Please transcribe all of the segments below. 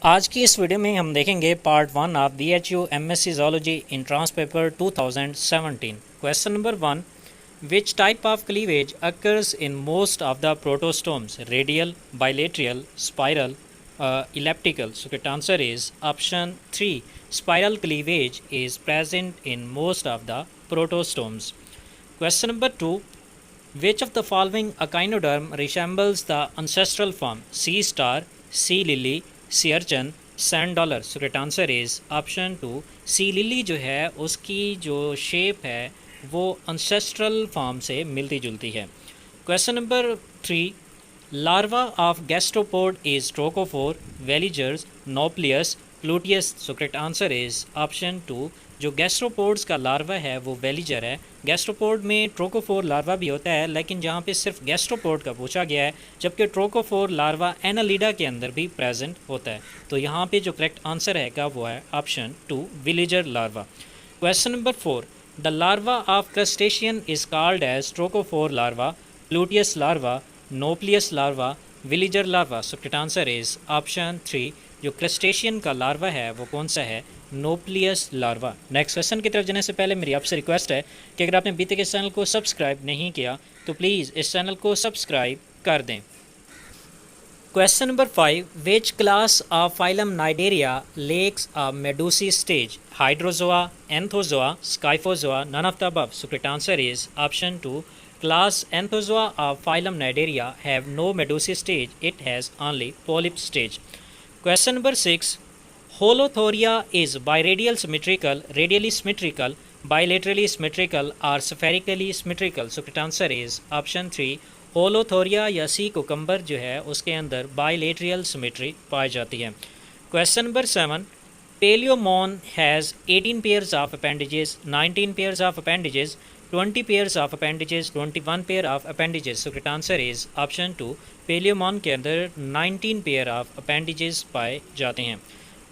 आज की इस वीडियो में हम देखेंगे part 1 of BHU MSc Zoology Entrance Paper 2017। Question number 1, which type of cleavage occurs in most of the protostomes? Radial, bilateral, spiral, elliptical? So correct answer is option 3, spiral cleavage is present in most of the protostomes. Question number 2, which of the following echinoderm resembles the ancestral form? Sea star, sea lily, sea urchin, sand dollar? So correct answer is option 2, sea lily जो है उसकी जो shape है वो ancestral form से मिलती जुलती है। Question number 3, larva of gastropod is trochophore, veligers, nauplius, Pluteus? So correct answer is option 2, जो गैस्ट्रोपोड्स का लार्वा है वो वेलिजर है। गैस्ट्रोपोड में ट्रोकोफोर लार्वा भी होता है, लेकिन जहाँ पे सिर्फ गैस्ट्रोपोड का पूछा गया है, जबकि ट्रोकोफोर लार्वा एनालिडा के अंदर भी प्रेजेंट होता है। तो यहाँ पे जो करेक्ट आंसर रहेगा वो है option 2, veliger larva. Question number 4, the larva of crustacean is called as trochophore larva, pluteus larva, nauplius larva, veliger larva? So correct answer is option 3, जो क्रस्टेशियन का लार्वा है वो कौन सा है? नोप्लियस लार्वा। नेक्स्ट क्वेश्चन की तरफ जाने से पहले मेरी आपसे रिक्वेस्ट है कि अगर आपने अभी तक इस चैनल को सब्सक्राइब नहीं किया तो प्लीज़ इस चैनल को सब्सक्राइब कर दें। Question number 5, which class of phylum Cnidaria lacks a medusa stage? Hydrozoa, Anthozoa, Scyphozoa, none of the above? So correct answer is option 2, class Anthozoa of phylum Cnidaria have no medusa stage, it has only polyp stage. Question number 6, Holothuria is biradial symmetrical, radially symmetrical, bilaterally symmetrical or spherically symmetrical? So correct answer is option 3, Holothuria या सी cucumber जो है उसके अंदर bilateral symmetry पाई जाती है। Question number 7, Paleomon has 18 pairs of appendages, 19 pairs of appendages, 20 pairs of appendages, 21 pair of appendages? So correct answer is option 2, Paleomon के अंदर 19 pair of appendages पाए जाते हैं।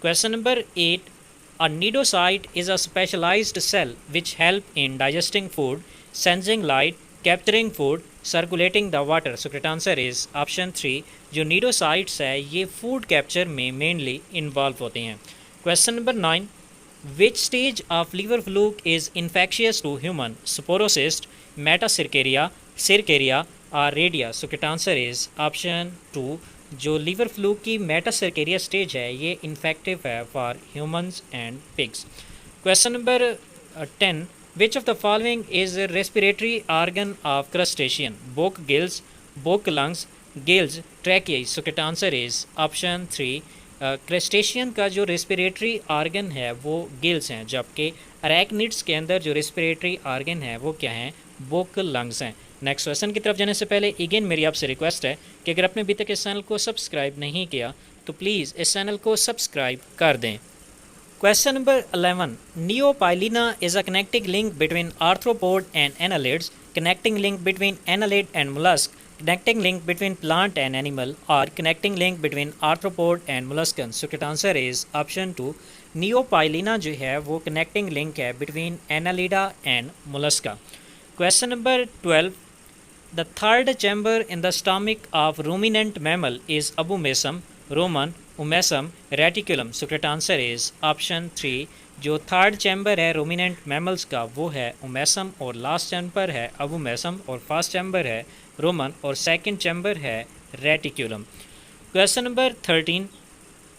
Question number 8, a cnidocyte is a specialized cell which help in digesting food, sensing light, capturing food, circulating the water? So correct answer is option 3, जो cnidocytes है ये food capture में mainly involve होते हैं। Question number 9, which stage of liver fluke is infectious to human? Sporocyst, metacircaria, circaria or radia? So correct answer is option 2, जो liver fluke की metacercaria stage है ये इन्फेक्टिव है for humans and pigs. Question number 10, which of the following is respiratory organ of crustacean? Book gills, book lungs, gills, tracheae? So correct answer is option 3, crustacean का जो respiratory organ है वो gills हैं, जबकि अरैक्निड्स के अंदर जो रेस्पिरेटरी ऑर्गन है वो क्या हैं? बोक लंग्स हैं। नेक्स्ट क्वेश्चन की तरफ जाने से पहले अगेन मेरी आपसे रिक्वेस्ट है कि अगर आपने अभी तक इस चैनल को सब्सक्राइब नहीं किया तो प्लीज़ इस चैनल को सब्सक्राइब कर दें। Question number 11, Neopilina is a connecting link between arthropod and annelids, connecting link between annelid and mollusc, connecting link between plant and animal और connecting link between arthropod and molluscan? So correct answer is option 2, Neopilina जो है वो connecting link है between Annelida and Mollusca. Question number 12, the third chamber in the stomach of ruminant mammal is abumesum, rumen, umesum, reticulum? So correct answer is option 3, जो third chamber है ruminant mammals का वो है उमेसम और last chamber है अबुमेसम और first chamber है Roman और सेकंड चैम्बर है reticulum. Question number 13,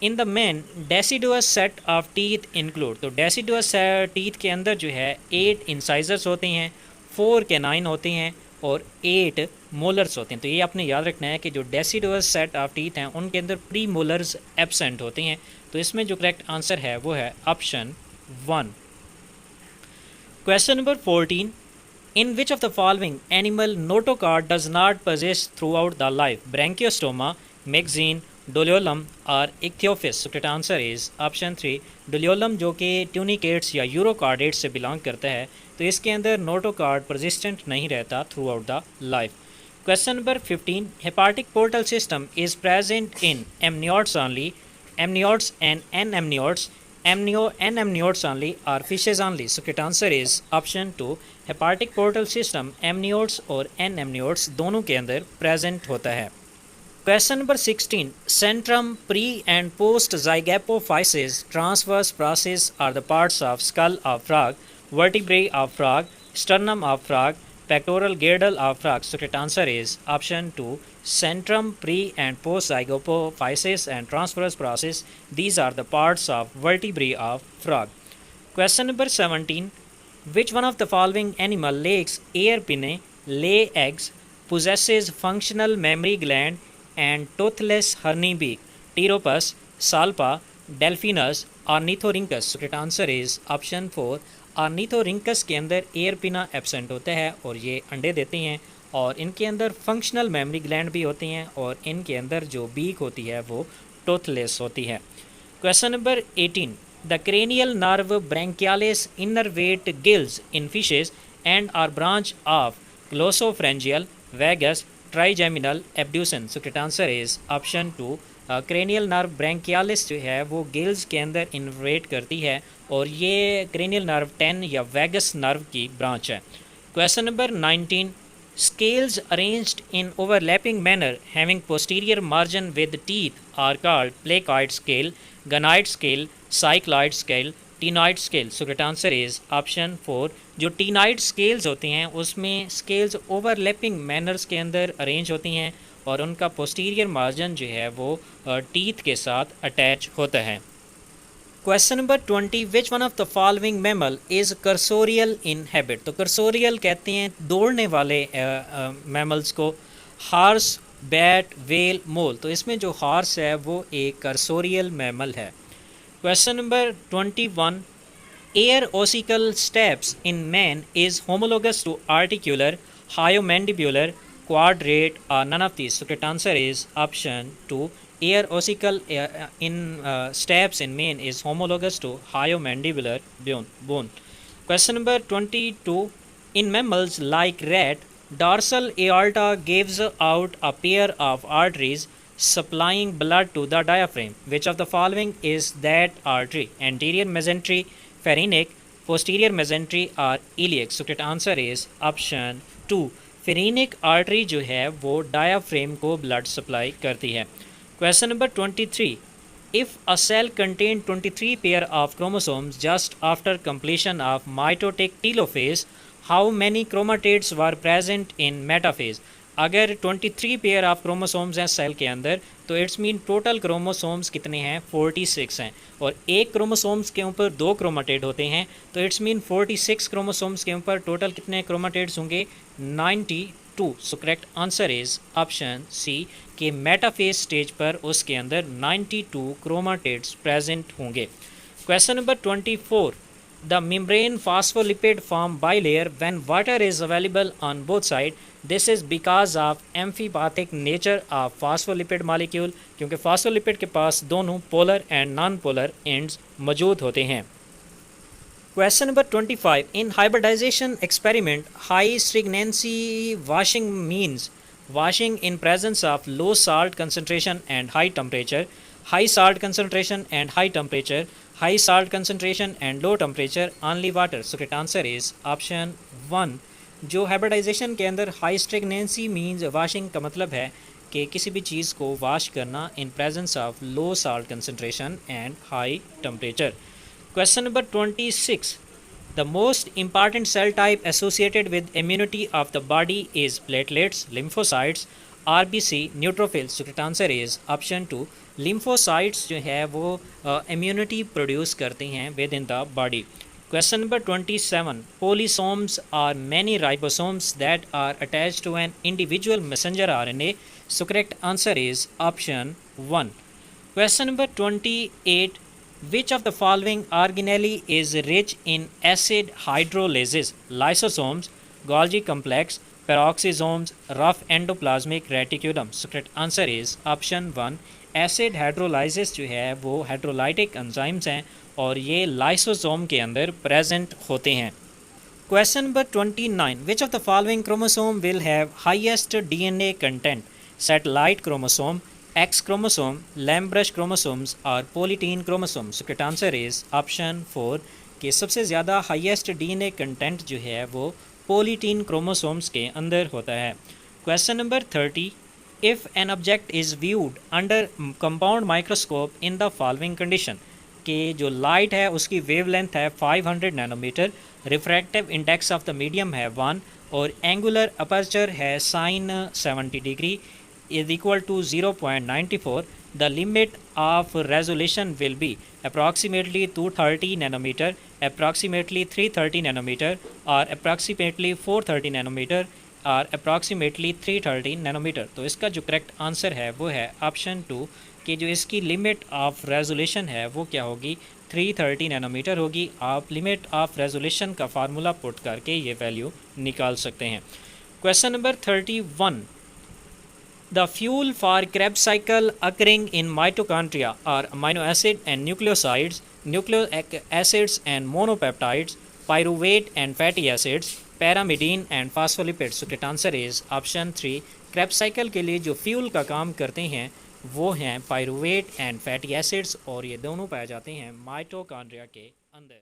in the man deciduous set of teeth include? तो डेसिडुअस टीथ के अंदर जो है 8 इंसाइजर्स होते हैं, 4 कैनाइन होते हैं और 8 मोलर्स होते हैं। तो ये आपने याद रखना है कि जो डेसिडुअस सेट ऑफ टीथ हैं उनके अंदर प्री मोलर्स एब्सेंट होते हैं। तो इसमें जो करेक्ट आंसर है वो है option 1। Question number 14, in which of the following animal notochord does not possess throughout the life? Branchiostoma, magazine, Doliolum और Ichthyophis? So correct answer is option 3, Doliolum जो कि ट्यूनिकेट्स या यूरोकार्डेट्स से बिलोंग करता है, तो इसके अंदर नोटोकॉर्ड परसिस्टेंट नहीं रहता throughout the life. Question number 15, hepatic portal system is present in amniotes only, amniotes and anamniotes, anamniotes only और fishes only? So correct answer is option 2, hepatic portal system amniotes और anamniotes दोनों के अंदर present होता है। Question number 16. Centrum, pre and post zygapophysis transverse process are the parts of skull of frog, vertebrae of frog, sternum of frog, pectoral girdle of frog. So correct answer is option 2. Centrum, pre and post zygapophysis and transverse process. These are the parts of vertebrae of frog. Question number 17. Which one of the following animal lays air pinnae, lay eggs, possesses functional mammary gland and toothless hornybeak? Pteropus, Salpa, Delphinus, Ornithorhynchus. So correct answer is option 4. Ornithorhynchus के अंदर air पिना absent होता है और ये अंडे देते हैं और इनके अंदर फंक्शनल मेमोरी ग्लैंड भी होती हैं और इनके अंदर जो बीक होती है वो टोथलेस होती है. Question number 18. The cranial nerve branchialis innervate gills in fishes and are branch of glossopharyngeal, vagus, trigeminal abduction. So correct answer is option 2. Cranial nerve branchialis जो है वो गिल्स के अंदर इन्वर्ट करती है और ये क्रेनियल नर्व 10 या वैगस नर्व की ब्रांच है. Question number 19. Scales arranged in overlapping manner having posterior margin with teeth are called placoid scale, gonioid scale, cycloid scale, ctenoid scale. So correct answer is option 4. जो ctenoid scales होती हैं उसमें scales overlapping manners के अंदर arrange होती हैं और उनका पोस्टीरियर मार्जिन जो है वो टीथ के साथ अटैच होता है. Question number 20. Which one of the following mammal is cursorial in habit? तो कर्सोरियल कहते हैं दौड़ने वाले मैमल्स को. हार्स, बैट, वेल, मोल. तो इसमें जो हार्स है वो एक कर्सोरियल मैमल है. Question number 21. Air ossical steps in man is homologous to articular, hyomandibular, quadrate or none of these. So correct answer is option 2. Air ossical in steps in man is homologous to hyomandibular bone. Question number 22. In mammals like rat, dorsal aorta gives out a pair of arteries supplying blood to the diaphragm. Which of the following is that artery? Anterior mesentery, pharynx, posterior mesentery or iliac. So correct answer is option 2. pharynx artery जो है वो diaphragm को blood supply करती है. Question number 23. If a cell contains 23 pair of chromosomes just after completion of mitotic telophase, how many chromatids were present in metaphase? अगर 23 pair of chromosomes हैं cell के अंदर तो इट्स मीन टोटल क्रोमोसोम्स कितने हैं? 46 हैं और एक क्रोमोसोम्स के ऊपर 2 क्रोमाटिड होते हैं तो इट्स मीन 46 क्रोमोसोम्स के ऊपर टोटल कितने क्रोमाटिड्स होंगे? 92. So correct answer is option C कि मेटाफेज स्टेज पर उसके अंदर 92 क्रोमाटिड्स प्रेजेंट होंगे. Question number 24. The membrane phospholipid form bilayer when water is available on both sides. This is because of amphipathic nature of phospholipid molecule क्योंकि phospholipid के पास दोनों polar and non-polar ends मौजूद होते हैं. Question number 25. In hybridization experiment, high stringency washing means washing in presence of low salt concentration and high temperature, high salt concentration and high temperature, high salt concentration and low temperature, only water. So correct answer is option 1. जो hybridisation के अंदर high स्ट्रिगनेंसी means washing का मतलब है कि किसी भी चीज़ को वाश करना in presence of low salt concentration and high temperature. Question number 26. The most important cell type associated with immunity of the body is platelets, lymphocytes, RBC, neutrophils. So correct answer is option 2. Lymphocytes जो है वो immunity produce करते हैं within the body. Question number 27. Polysomes are many ribosomes that are attached to an individual messenger RNA. So correct answer is option 1. Question number 28. Which of the following organelle is rich in acid hydrolases? Lysosomes, Golgi complex, peroxisomes, rough endoplasmic reticulum. So correct answer is option 1. Acid hydrolysis जो है वो hydrolytic enzymes हैं और ये lysosome के अंदर present होते हैं. Question number 29. Which of the following chromosome will have highest DNA content? Satellite chromosome, X chromosome, lampbrush chromosomes और polytene chromosome. So correct answer is option 4 कि सबसे ज़्यादा हाईएस्ट DNA कंटेंट जो है वो पोलिटीन क्रोमोसोम्स के अंदर होता है. Question number 30. If an object is viewed under compound microscope in the following condition, कि जो लाइट है उसकी वेवलेंथ है 500 nanometer, refractive index of the medium है 1 और एंगुलर अपर्चर है sine 70 degree is equal to 0.94, the limit of resolution will be approximately 230 nanometer, approximately 330 nanometer, or approximately 430 nanometer, or approximately 330 nanometer। तो इसका जो correct answer है वो है option 2, कि जो इसकी लिमिट ऑफ रेजोल्यूशन है वो क्या होगी, 330 नैनोमीटर होगी। आप लिमिट ऑफ रेजोल्यूशन का फार्मूला पुट करके ये वैल्यू निकाल सकते हैं। Question number 31, the fuel for Krebs cycle occurring in mitochondria are amino acid and nucleosides, nucleic acids and monopeptides, pyruvate and fatty acids, pyrimidine and phospholipids। So correct answer is option 3। Krebs cycle के लिए जो fuel का काम करते हैं वो हैं pyruvate and fatty acids और ये दोनों पाए जाते हैं माइटोकॉन्ड्रिया के अंदर।